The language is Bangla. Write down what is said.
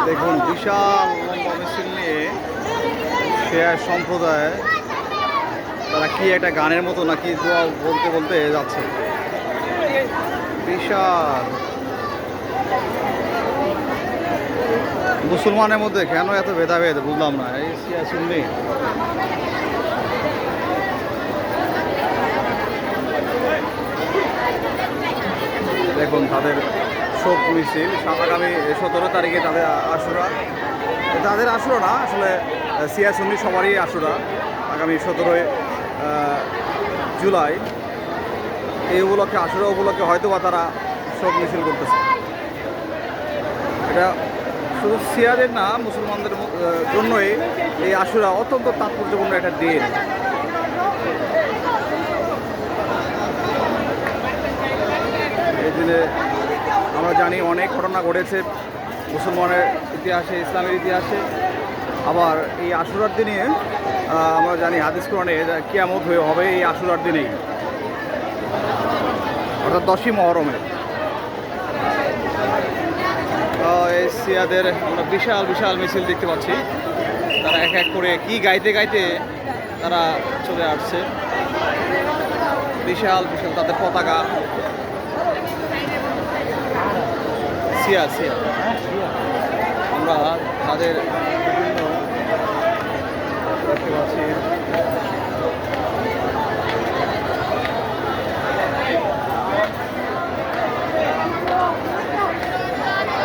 দেখুন বিশাল লম্বা মিছিল নিয়ে শিয়া সম্প্রদায় তারা কি একটা গানের মতো নাকি দোয়া বলতে বলতে যাচ্ছে। বিশাল মুসলমানের মধ্যে কেন এত ভেদাভেদ বুঝলাম না। এই শিয়া সুন্নি দেখুন তাদের শোক মিছিল আগামী 17 তারিখে তাদের আশুরা, তাদের আশুরা না আসলে শিয়া সুন্নি সবারই আশুরা আগামী 17 জুলাই। এই উপলক্ষে আশুরা উপলক্ষে হয়তো বা তারা শোক মিছিল করতেছে। এটা শুধু শিয়াদের না মুসলমানদের জন্যই এই আশুরা অত্যন্ত তাৎপর্যপূর্ণ একটা দিন। এই দিনে আমরা জানি অনেক ঘটনা ঘটেছে মুসলমানের ইতিহাসে, ইসলামের ইতিহাসে। আবার এই আশুরার দিনে আমরা জানি হাদিস কোরআনে কিয়ামত হয়ে হবে এই আশুরার দিনেই, অর্থাৎ 10ই মহরমে। এই শিয়াদের আমরা বিশাল বিশাল মিছিল দেখতে পাচ্ছি। তারা এক এক করে কি গাইতে গাইতে তারা চলে আসছে। বিশাল বিশাল তাদের পতাকা। শিয়া শিয়া আমরা তাদের বিভিন্ন দেখতে পাচ্ছি।